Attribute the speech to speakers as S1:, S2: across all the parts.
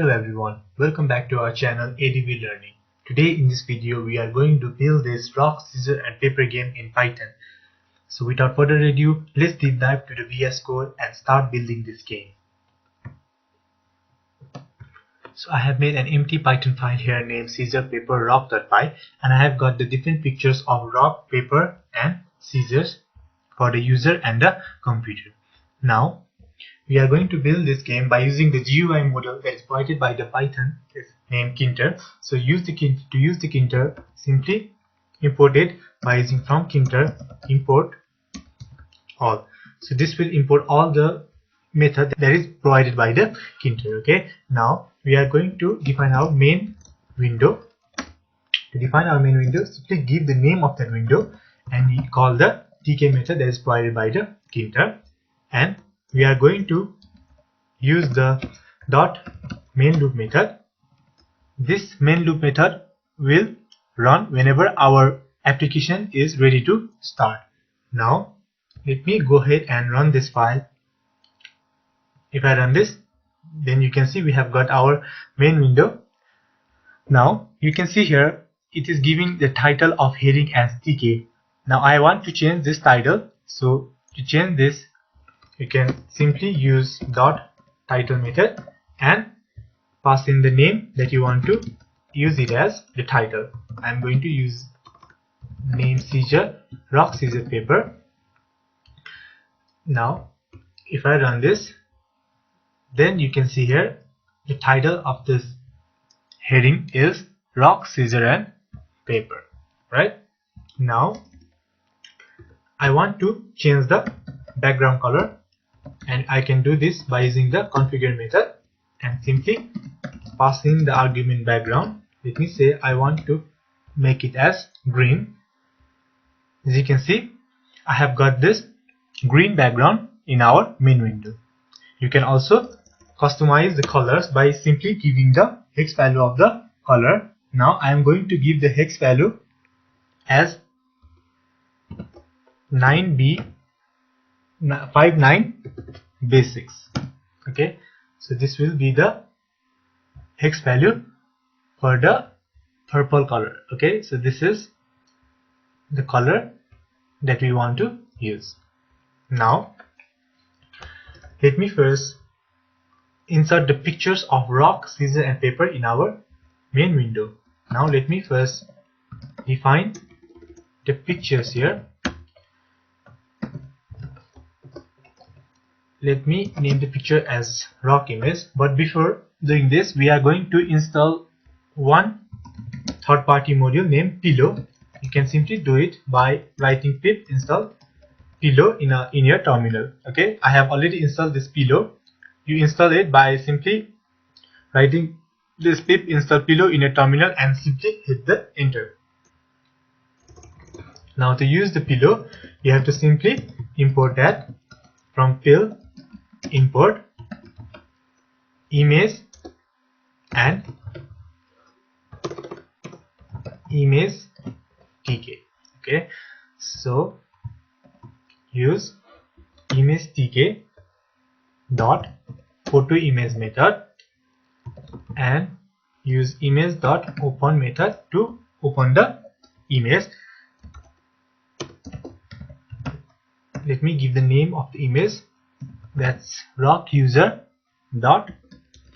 S1: Hello everyone, welcome back to our channel ADV Learning. Today in this video we are going to build this rock, scissors and paper game in Python. So without further ado, let's deep dive to the VS Code and start building this game. So I have made an empty Python file here named scissor paper rock.py, and I have got the different pictures of rock, paper and scissors for the user and the computer. Now we are going to build this game by using the GUI model that is provided by the Python named Kinter. So to use the Kinter, simply import it by using from Kinter import all. So this will import all the method that is provided by the Kinter. Okay. Now we are going to define our main window. To define our main window, simply give the name of that window and we call the tk method that is provided by the Kinter, and we are going to use the dot main loop method. This main loop method will run whenever our application is ready to start. Now let me go ahead and run this file. If I run this, then you can see we have got our main window. Now you can see here it is giving the title of heading as tk. Now I want to change this title, so to change this you can simply use dot title method and pass in the name that you want to use it as the title. I am going to use name scissor rock scissor paper. Now if I run this, then you can see here the title of this heading is rock scissor and paper, right? Now I want to change the background color, and I can do this by using the configure method and simply passing the argument background. Let me say I want to make it as green. As you can see, I have got this green background in our main window. You can also customize the colors by simply giving the hex value of the color. Now I am going to give the hex value as 9b59 basics. Okay, so this will be the hex value for the purple color. Okay, so this is the color that we want to use. Now let me first insert the pictures of rock, scissors and paper in our main window. Now let me first define the pictures here. Let me name the picture as rock image, but before doing this we are going to install one third-party module named Pillow. You can simply do it by writing pip install Pillow in your terminal. Okay, I have already installed this Pillow. You install it by simply writing this pip install Pillow in your terminal and simply hit the enter. Now to use the Pillow, you have to simply import that from pil import image and image tk. Okay, so use image tk dot photo image method and use image dot open method to open the image. Let me give the name of the image, that's rock user dot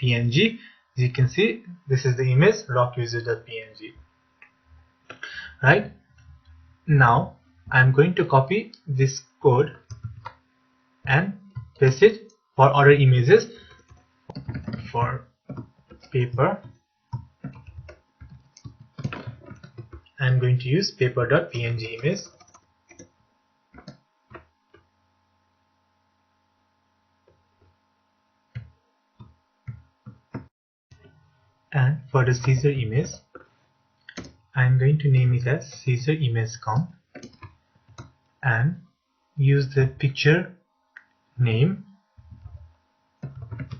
S1: png. As you can see, this is the image rock user dot png. Right, now I am going to copy this code and paste it for other images. For paper I am going to use paper.png image, and for the scissor image I am going to name it as scissor image comp and use the picture name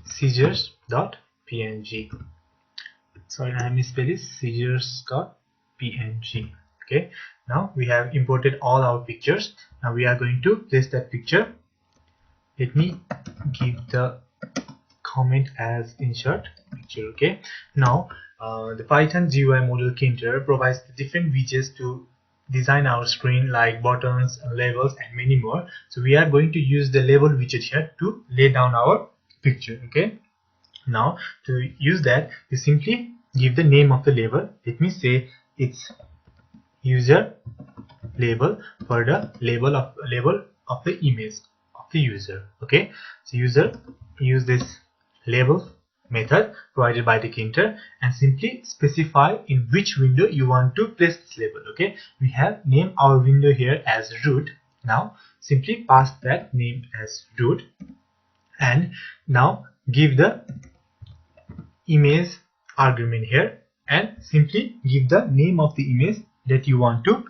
S1: scissors.png. Sorry, I misspelled it, scissors.png. Okay, now we have imported all our pictures. Now we are going to place that picture. Let me give the comment as insert picture. Okay, now the Python GUI model Kinter provides different widgets to design our screen, like buttons, labels, and many more. So we are going to use the label widget here to lay down our picture. Okay, now to use that, you simply give the name of the label. Let me say it's user label for the label of the image of the user. Okay, so user use this label method provided by the Kinter and simply specify in which window you want to place this label. Okay, we have named our window here as root. Now simply pass that name as root and now give the image argument here and simply give the name of the image that you want to.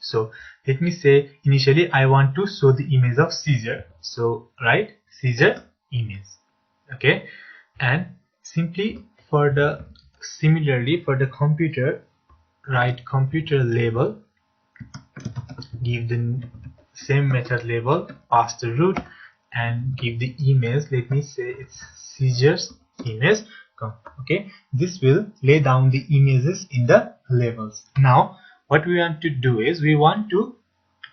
S1: So let me say initially I want to show the image of Caesar, so write Caesar image. Okay, and simply for the similarly for the computer, write computer label, give the same method label, pass the root and give the image. Let me say it's Caesar's image. Okay, this will lay down the images in the labels. Now what we want to do is we want to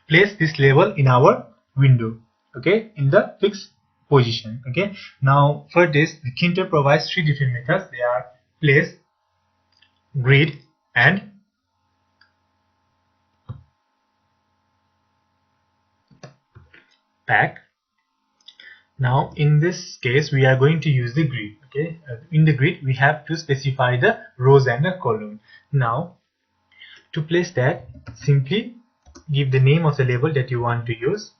S1: place this label in our window, okay, in the fixed position. Okay, now for this the Kinter provides three different methods. They are place, grid, and pack. Now in this case we are going to use the grid. Okay, in the grid we have to specify the rows and the column. Now to place that, simply give the name of the label that you want to use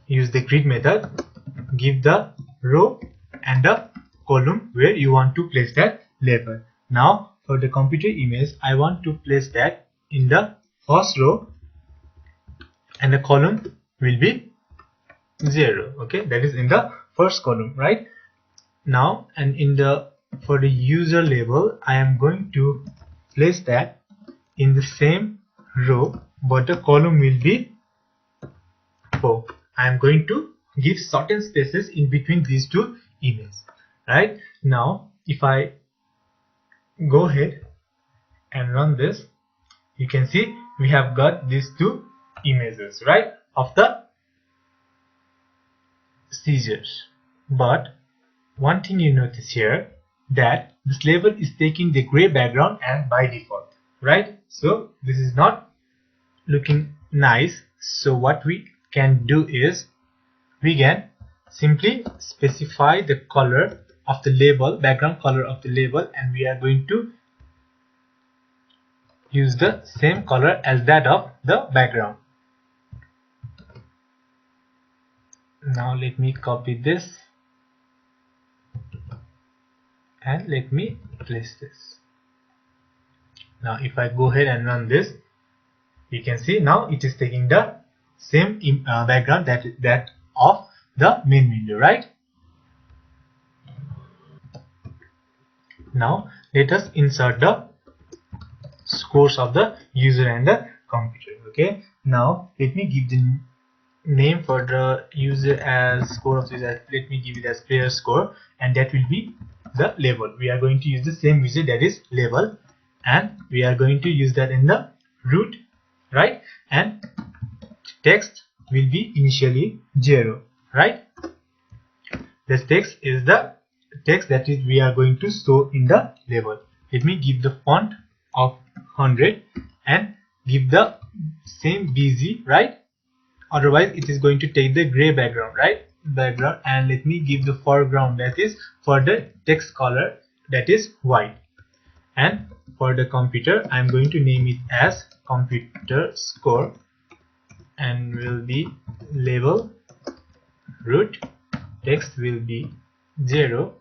S1: the grid method, give the row and the column where you want to place that label. Now for the computer image, I want to place that in the first row and the column will be 0. Okay, that is in the first column, right? Now and in the for the user label, I am going to place that in the same row but the column will be 4. I am going to give certain spaces in between these two images. Right, now if I go ahead and run this, you can see we have got these two images, right, of the Caesars. But one thing you notice here, that this label is taking the gray background and by default, right? So this is not looking nice. So what we can do is we can simply specify the color of the label, background color of the label, and we are going to use the same color as that of the background. Now let me copy this and let me place this. Now if I go ahead and run this, you can see now it is taking the same background that of the main window, right? Now let us insert the scores of the user and the computer. Okay, now let me give the name for the user as score of user. Let me give it as player score, and that will be the label. We are going to use the same widget, that is label, and we are going to use that in the root, right? And text will be initially 0, right? This text is the text that is we are going to show in the label. Let me give the font of 100 and give the same BG, right? Otherwise it is going to take the gray background, right? Background, and let me give the foreground, that is for the text color, that is white. And for the computer, I am going to name it as computer score and will be label root, text will be 0,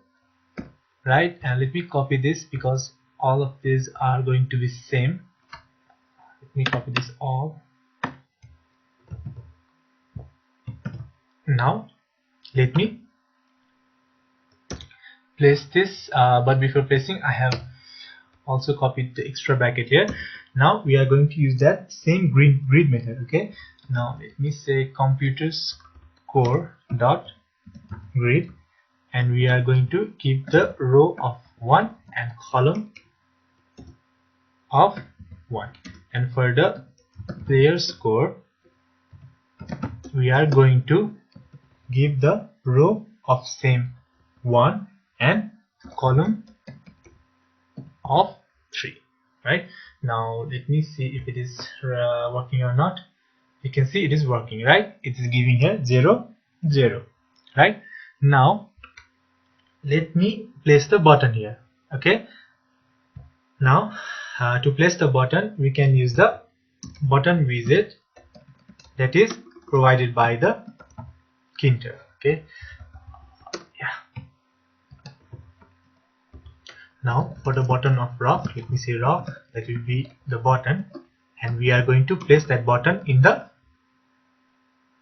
S1: right? And let me copy this because all of these are going to be same. Let me copy this all. Now let me place this, but before placing I have also copied the extra bracket here. Now we are going to use that same grid method. Okay, now let me say computer score dot grid, and we are going to keep the row of 1 and column of 1. And for the player score, we are going to give the row of same 1 and column of 3. Right, now let me see if it is working or not. You can see it is working, right? It is giving here 0 0. Right, now let me place the button here. Okay, now to place the button, we can use the button widget that is provided by the Tkinter. Okay, yeah. Now for the button of rock, let me say rock, that will be the button, and we are going to place that button in the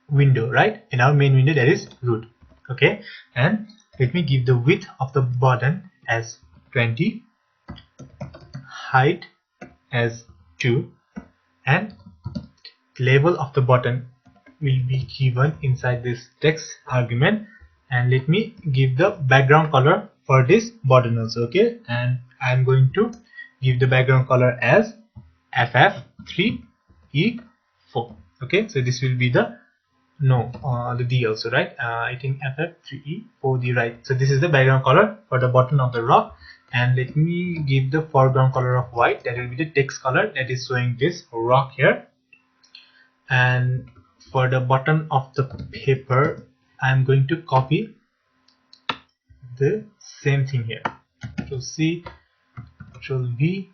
S1: window, right, in our main window, that is root. Okay, and let me give the width of the button as 20, height as 2, and label of the button will be given inside this text argument. And let me give the background color for this button also. Okay, and I'm going to give the background color as FF3E4. Okay, so this will be the the D also, right? I think FF3E4D, right? So this is the background color for the button of the rock. And let me give the foreground color of white, that will be the text color that is showing this rock here. And for the button of the paper, I'm going to copy the same thing here. Control C, Control V,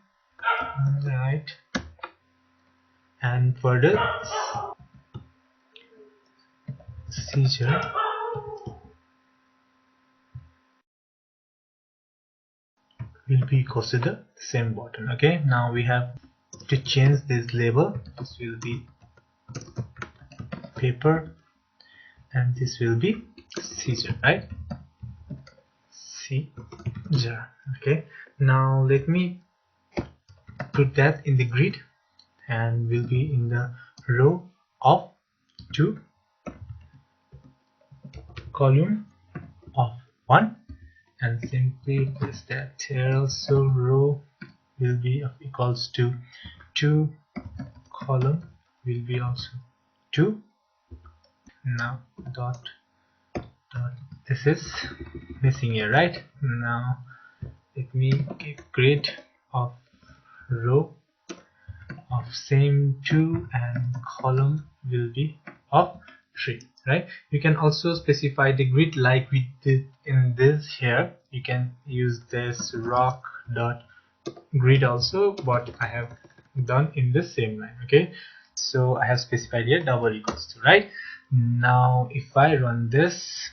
S1: right? And for the scissor, will be equal to the same button. Okay, now we have to change this label. This will be paper and this will be scissor, right? Scissor. Okay, now let me put that in the grid, and will be in the row of 2, column of 1, and simply place that here also. Row will be of equals to 2, column will be also 2. Now dot this is missing here, right? Now let me give grid of row of same 2 and column will be of 3, right? You can also specify the grid like we did in this here. You can use this rock dot grid also, but I have done in the same line. Okay, so I have specified here double equals to, right? Now if I run this,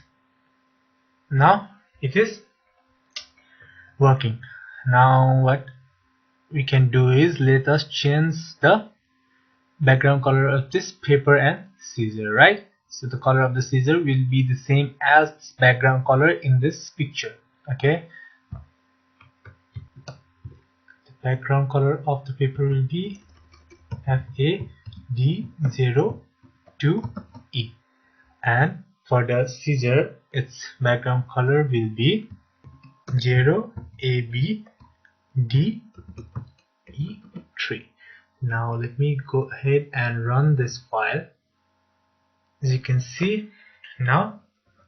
S1: now it is working. Now what we can do is, let us change the background color of this paper and scissor, right? So the color of the scissor will be the same as background color in this picture. Okay, the background color of the paper will be FAD02E, and for the scissor, its background color will be 0ABDE3. Now let me go ahead and run this file. As you can see, now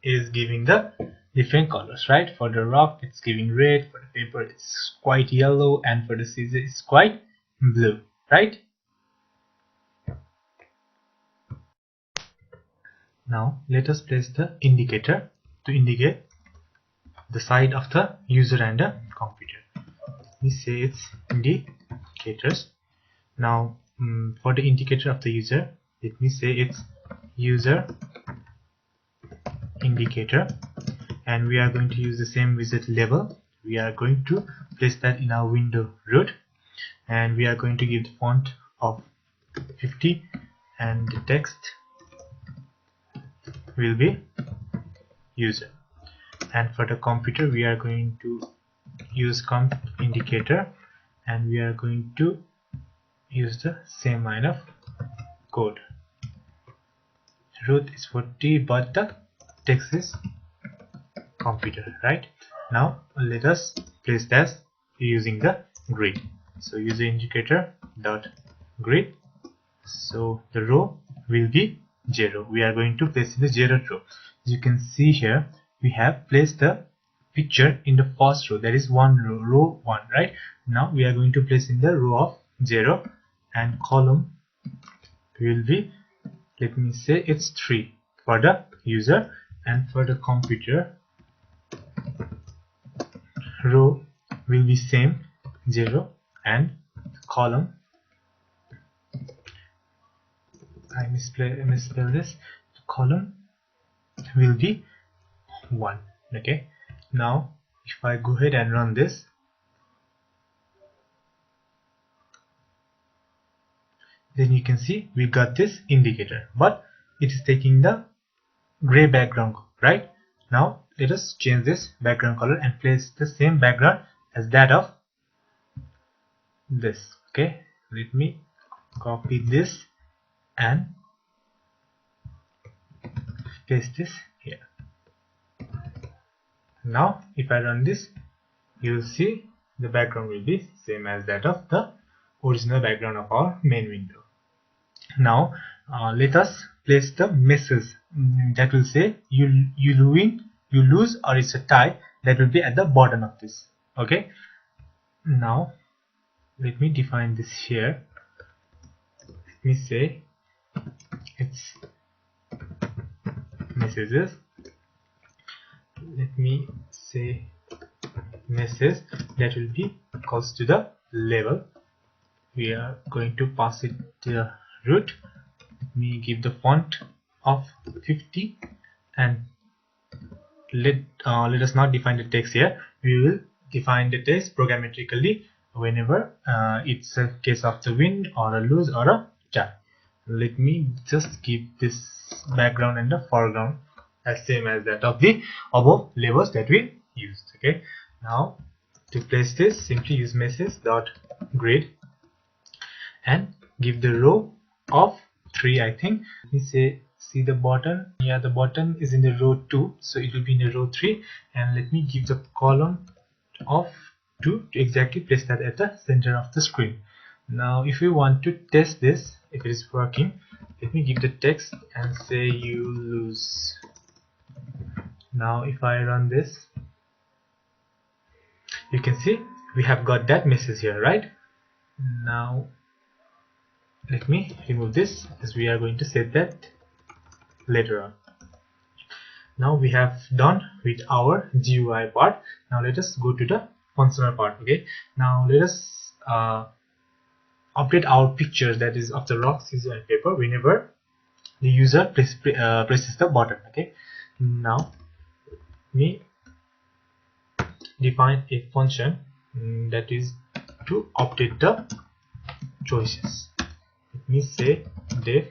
S1: it is giving the different colors, right? For the rock it's giving red, for the paper it's quite yellow, and for the scissor it's quite blue, right? Now let us place the indicator to indicate the side of the user and the computer. Let me say it's indicators. Now for the indicator of the user, let me say it's user indicator, and we are going to use the same widget label. We are going to place that in our window root, and we are going to give the font of 50, and the text will be user. And for the computer, we are going to use comp indicator, and we are going to use the same line of code. Root is 40, but the text is computer, right? Now let us place that using the grid. So user indicator dot grid. So the row will be 0. We are going to place in the 0th row. As you can see here, we have placed the picture in the first row, that is one row 1, right? Now we are going to place in the row of 0, and column will be, let me say, it's 3 for the user, and for the computer row will be same 0, and column, I misspell this, column will be 1. Okay, now if I go ahead and run this, then you can see we got this indicator, but it is taking the gray background, right? Now let us change this background color and place the same background as that of this. Okay, let me copy this and paste this here. Now if I run this, you will see the background will be same as that of the original background of our main window. Now let us place the message that will say you win, you lose, or it's a tie, that will be at the bottom of this. Okay, now let me define this here. Let me say it's messages. Let me say message that will be equals to the level. We are going to pass it the root. Let me give the font of 50, and let us not define the text here. We will define the text programmatically whenever it's a case of the win or a lose or a tie. Let me just keep this background and the foreground as same as that of the above labels that we used. Okay, now to place this, simply use message dot grid and give the row of 3, I think. Let me say, see the button, yeah, the button is in the row 2, so it will be in the row 3, and let me give the column of 2 to exactly place that at the center of the screen. Now if we want to test this, if it is working, let me give the text and say you lose. Now if I run this, you can see we have got that message here, right? Now let me remove this, as we are going to set that later on. Now we have done with our GUI part. Now let us go to the functional part. Okay, now let us update our pictures, that is of the rock, scissors and paper, whenever the user presses the button. Okay, now we define a function that is to update the choices. Let me say def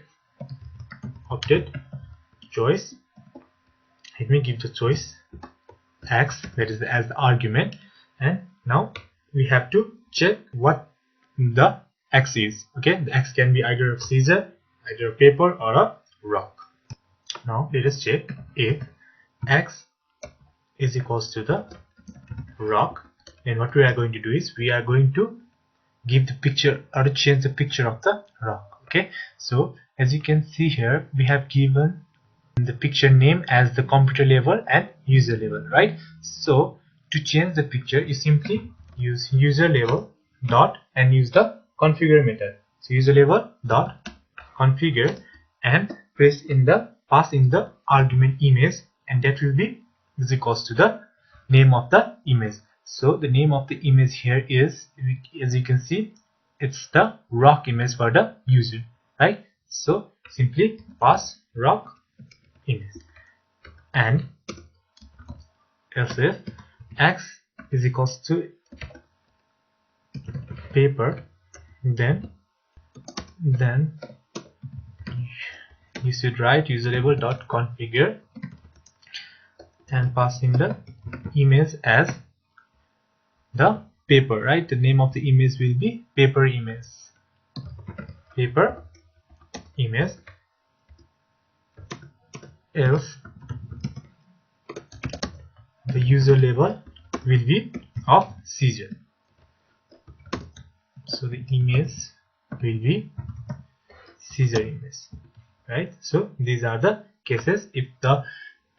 S1: update choice. Let me give the choice x, that is as the argument, and now we have to check what the x is. Okay, the x can be either a scissor, either a paper, or a rock. Now let us check if x is equals to the rock, then what we are going to do is we are going to give the picture or to change the picture of the rock. Okay, so as you can see here, we have given the picture name as the computer level and user level, right? So to change the picture, you simply use user level dot and use the configure method. So user level dot configure and pass in the argument image, and that will be is equals to the name of the image. So the name of the image here is, as you can see, it's the rock image for the user, right? So simply pass rock image, and else if x is equals to paper, then you should write user level dot configure and pass in the image as the paper, right? The name of the image will be paper image, else the user label will be of Caesar. So the image will be Caesar image, right? So these are the cases. If the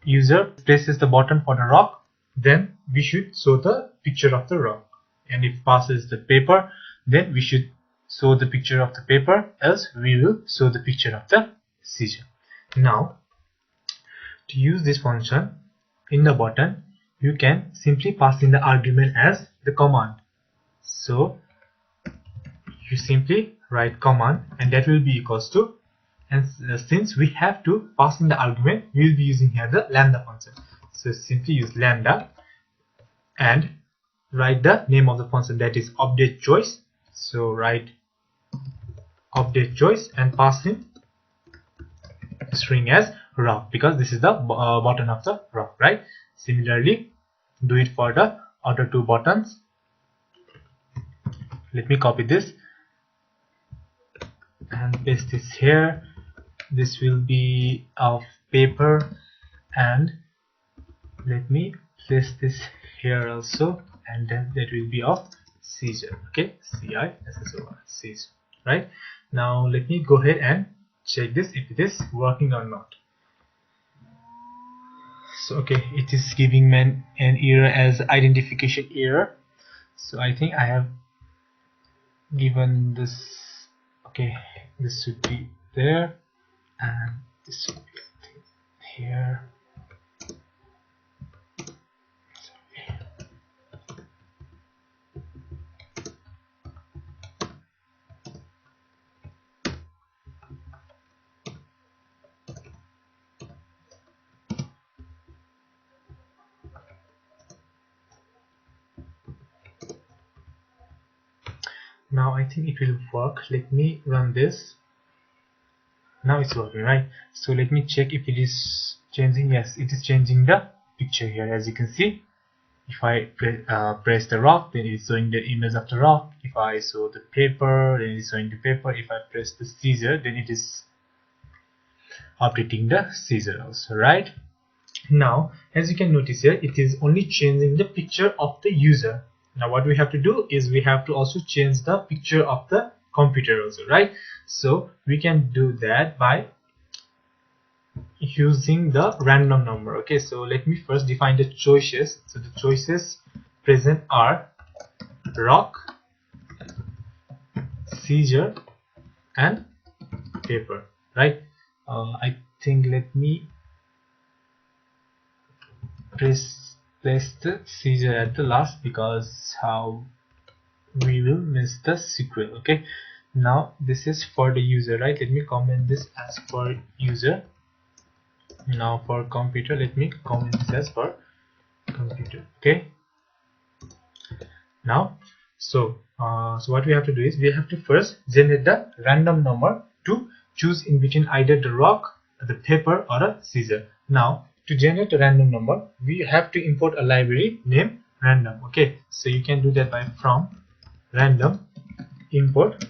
S1: user presses the button for the rock, then we should show the picture of the rock, and if passes the paper, then we should show the picture of the paper, else we will show the picture of the Caesar. Now, to use this function in the button, you can simply pass in the argument as the command. So you simply write command, and that will be equals to, and since we have to pass in the argument, we will be using here the lambda function. So simply use lambda and write the name of the function, that is update choice. So write update choice and pass in string as rock, because this is the button of the rock, right? Similarly, do it for the other two buttons. Let me copy this and paste this here. This will be of paper, and let me place this here also, and then that will be of Caesar. Okay, CISSOR, Caesar, right? Now let me go ahead and check this if it is working or not. So okay, it is giving me an error as identification error. So I think I have given this. Okay, this should be there, and this should be here. Now I think it will work. Let me run this. Now it's working, right? So let me check if it is changing. Yes, it is changing the picture here, as you can see. If I press the rock, then it is showing the image of the rock. If I show the paper, then it is showing the paper. If I press the Caesar, then it is updating the Caesar also, right? Now, as you can notice here, it is only changing the picture of the user. Now what we have to do is we have to also change the picture of the computer also, right? So we can do that by using the random number. Okay, so let me first define the choices. So the choices present are rock, Caesar, and paper, right? I think let me place the Caesar at the last, because how we will miss the sequel. Okay, now this is for the user, right? Let me comment this as for user. Now for computer, let me comment this as for computer. Okay, now so what we have to do is we have to first generate the random number to choose in between either the rock, the paper, or a Caesar. Now to generate a random number, we have to import a library named random. Okay, so you can do that by from random import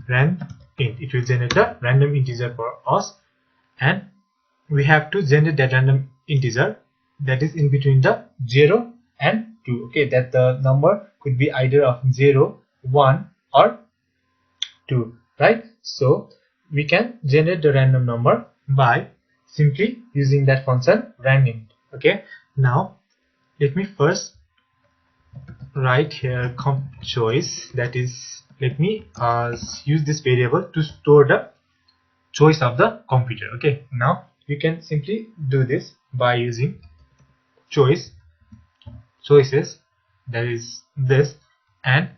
S1: rand int. It will generate a random integer for us, and we have to generate that random integer that is in between the 0 and 2. Okay, that the number could be either of 0, 1, or 2, right? So we can generate the random number by simply using that function randint. Okay, now let me first write here comp choice, that is, let me use this variable to store the choice of the computer. Okay, now you can simply do this by using choices, that is this, and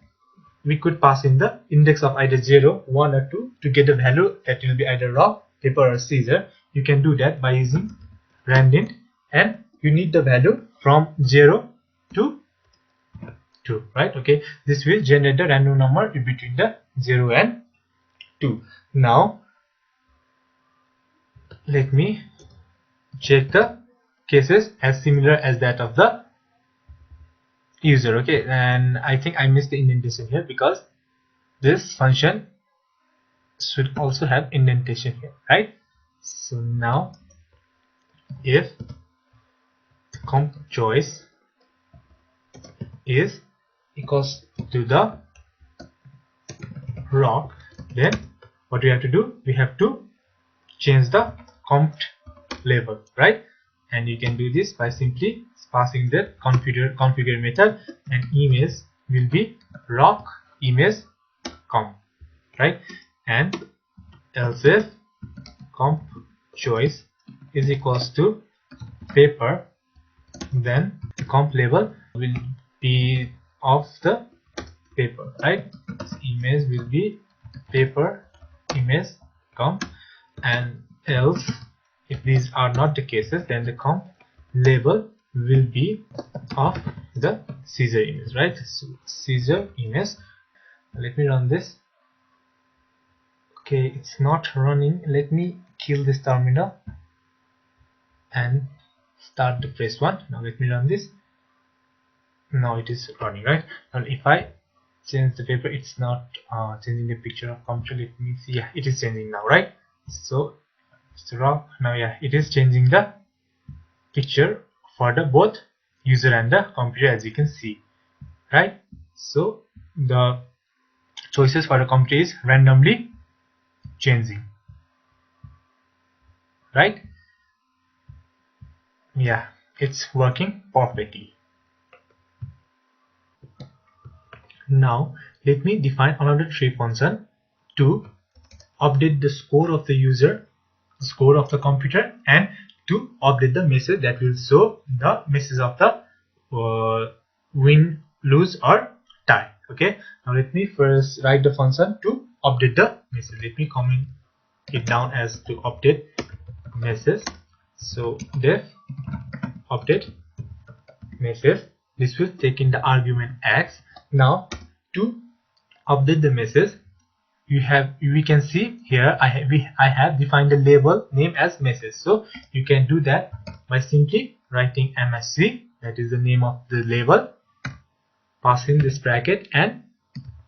S1: we could pass in the index of either 0, 1, or 2 to get a value that will be either rock, paper, or Caesar. You can do that by using randint, and you need the value from 0 to 2, right? Okay, this will generate the random number in between the 0 and 2. Now let me check the cases as similar as that of the user. Okay, and I think I missed the indentation here, because this function should also have indentation here, right? So now if comp choice is equals to the rock, then what we have to do, we have to change the comp label, right? And you can do this by simply passing the configure method, and image will be rock image comp, right? And else if comp choice is equals to paper, then the comp label will be of the paper, right? So image will be paper image comp, and else if these are not the cases, then the comp label will be of the scissor image, right? So scissor image. Let me run this. Okay, it's not running. Let me kill this terminal and start the press one. Now let me run this. Now it is running, right? And if I change the paper, it's not changing the picture of computer. Let me see. Yeah, it is changing now, right? So it's wrong now. Yeah, it is changing the picture for the both user and the computer, as you can see, right? So the choices for the computer is randomly changing, right? Yeah, it's working perfectly. Now let me define another tree function to update the score of the user, score of the computer, and to update the message that will show the message of the win, lose, or tie. Okay, now let me first write the function to update the message. Let me comment it down as to update message. So def update message, this will take in the argument x. Now to update the message, we can see here I have defined the label name as message. So you can do that by simply writing MSC, that is the name of the label, passing this bracket, and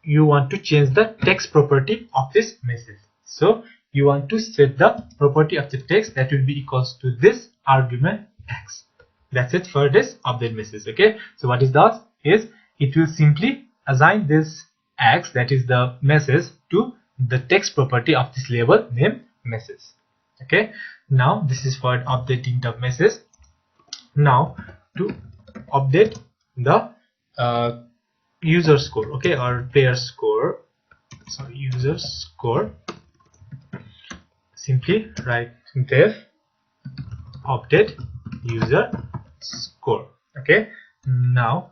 S1: you want to change the text property of this message. So you want to set the property of the text that will be equals to this argument x. That's it for this update message. Okay, so what it does is it will simply assign this x, that is the message, to the text property of this label named message. Okay, now this is for updating the message. Now to update the user score, okay, or player score, sorry, user score, simply write def update user score. Okay, now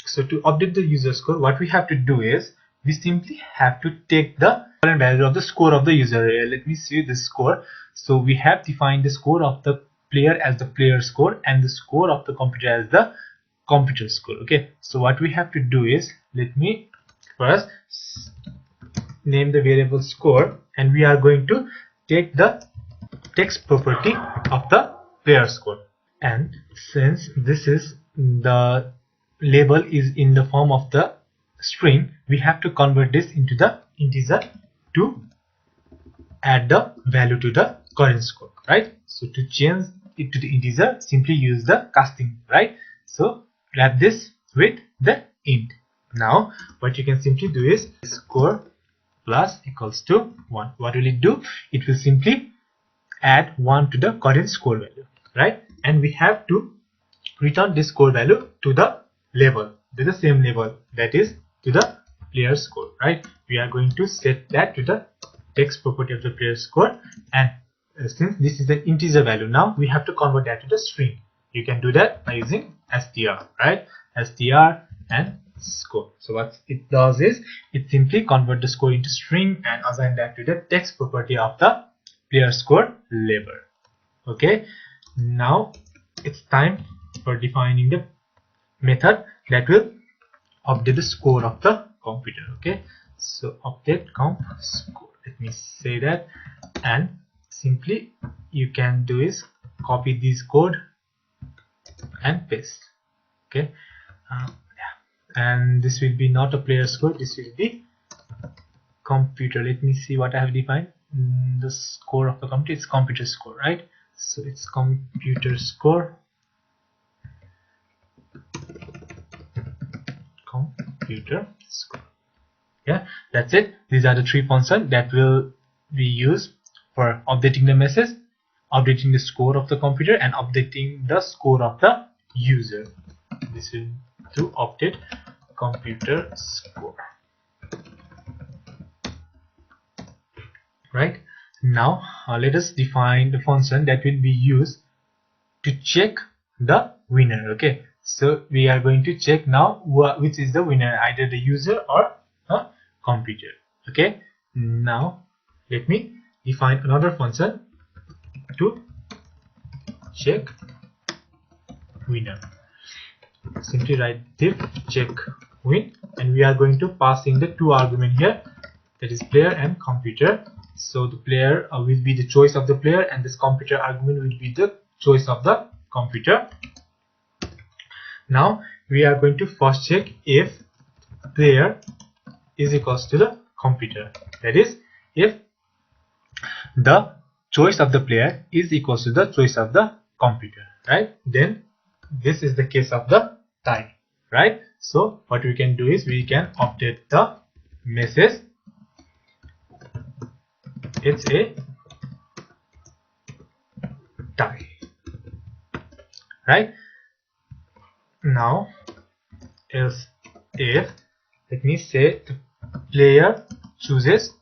S1: so to update the user score, what we have to do is we simply have to take the current value of the score of the user. Let me see the score. So we have defined the score of the player as the player score and the score of the computer as the computer score. Okay, so what we have to do is, let me first name the variable score, and we are going to take the text property of the player score. And since this is the label is in the form of the string, we have to convert this into the integer to add the value to the current score, right? So to change it to the integer, simply use the casting, right? So wrap this with the int. Now what you can simply do is score plus equals to 1. What will it do? It will simply add 1 to the current score value, right? And we have to return this score value to the label, to the same label, that is to the player score, right? We are going to set that to the text property of the player score, and since this is an integer value, now we have to convert that to the string. You can do that by using str, right? Str and score. So what it does is it simply convert the score into string and assign that to the text property of the player score label. Okay, now it's time for defining the method that will update the score of the computer. Okay, so update comp score, let me say that, and simply you can do is copy this code and paste. Okay, yeah. And this will be not a player score, this will be computer. Let me see what I have defined. The score of the computer is computer score, right? So it's computer score. computer score. Yeah, that's it. These are the three functions that will be used for updating the message, updating the score of the computer, and updating the score of the user. This is to update computer score. Right now, let us define the function that will be used to check the winner. Okay, so we are going to check now which is the winner, either the user or a computer. Okay, now let me define another function to check winner. Simply write diff check win, and we are going to pass in the two arguments here, that is player and computer. So the player will be the choice of the player, and this computer argument will be the choice of the computer. Now we are going to first check if player is equals to the computer, that is if the choice of the player is equals to the choice of the computer, right? Then this is the case of the tie, right? So what we can do is we can update the message. It's a tie, right? Now else if, let me say, the player chooses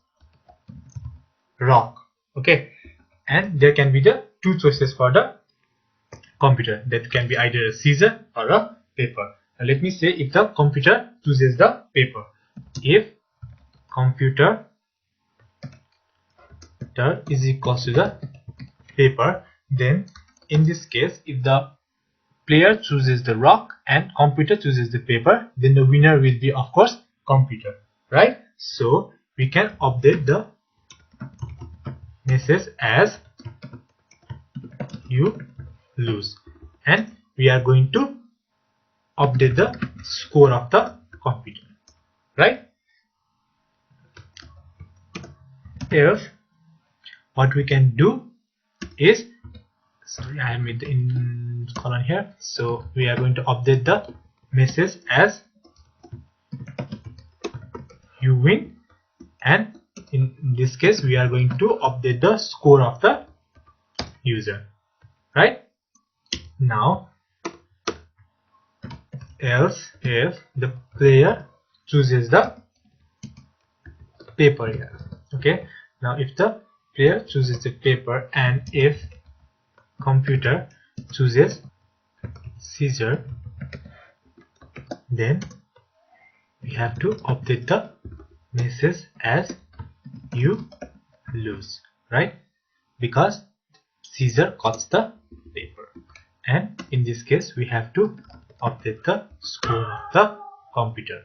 S1: rock, okay, and there can be the two choices for the computer, that can be either a scissor or a paper. Now let me say if the computer chooses the paper. If computer is equals to the paper, then in this case, if the player chooses the rock and computer chooses the paper, then the winner will be, of course, computer, right? So we can update the message as you lose, and we are going to update the score of the computer, right? If what we can do is, sorry, I made the in colon here, so we are going to update the message as you win, and in this case we are going to update the score of the user, right? Now else if the player chooses the paper here, okay. Now if the player chooses the paper and if computer chooses scissor, then we have to update the message as you lose, right? Because scissor cuts the paper, and in this case we have to update the score of the computer.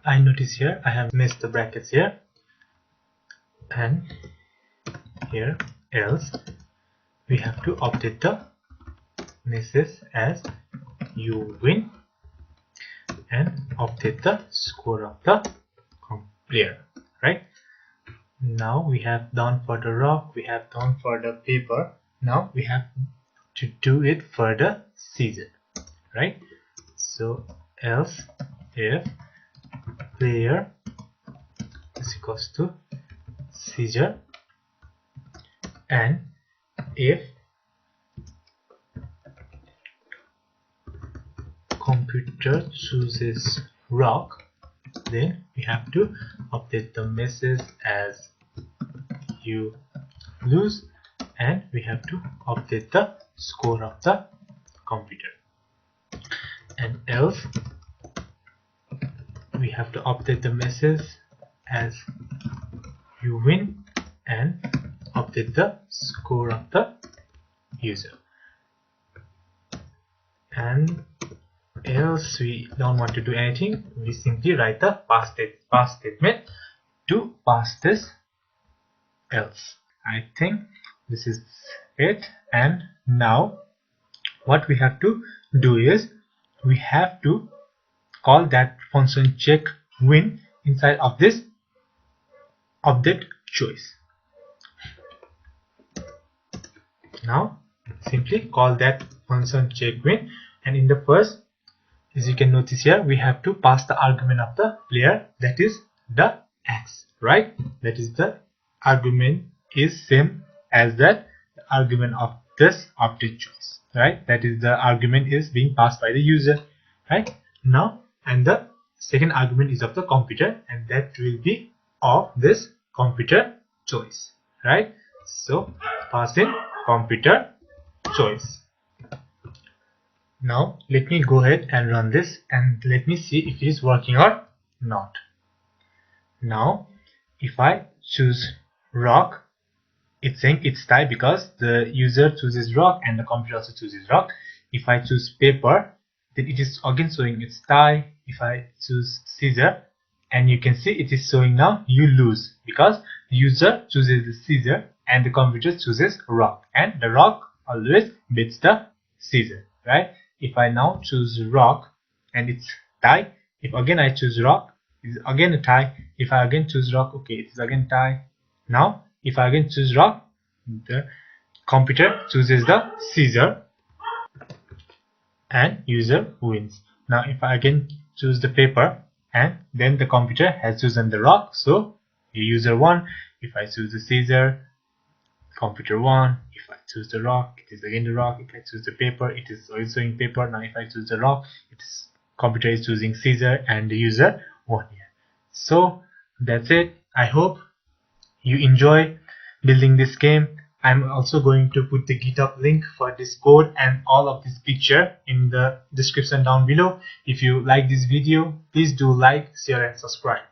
S1: I notice here I have missed the brackets here, and here else we have to update the message as you win and update the score of the player, right? Now we have done for the rock, we have done for the paper. Now we have to do it for the scissor, right? So else if player is equals to scissor, and if computer chooses rock, then we have to update the message as you lose, and we have to update the score of the computer. And else we have to update the message as you win and update the score of the user. And else we don't want to do anything, we simply write the pass statement to pass this else. I think this is it. And now what we have to do is we have to call that function check win inside of this update choice. Now simply call that function check win, and in the first as you can notice here, we have to pass the argument of the player, that is the x, right? That is the argument is same as that argument of this update choice, right? That is the argument is being passed by the user, right? Now, and the second argument is of the computer, and that will be of this computer choice, right? So pass in computer choice. Now let me go ahead and run this and let me see if it is working or not. Now if I choose rock, it's saying it's tie because the user chooses rock and the computer also chooses rock. If I choose paper, then it is again showing it's tie. If I choose scissor, and you can see it is showing now you lose because the user chooses the scissor and the computer chooses rock, and the rock always beats the scissor, right? If I now choose rock and it's tie, if again I choose rock, it's again a tie. If I again choose rock, okay, it's again tie. Now if I again choose rock, the computer chooses the scissor and user wins. Now if I again choose the paper, and then the computer has chosen the rock, so the user won. If I choose the scissor, computer won. If I choose the rock, it is again the rock. If I choose the paper, it is always showing paper. Now if I choose the rock, it is computer is choosing scissor and the user won here. So that's it. I hope you enjoy building this game. I'm also going to put the GitHub link for this code and all of this picture in the description down below. If you like this video, please do like, share and subscribe.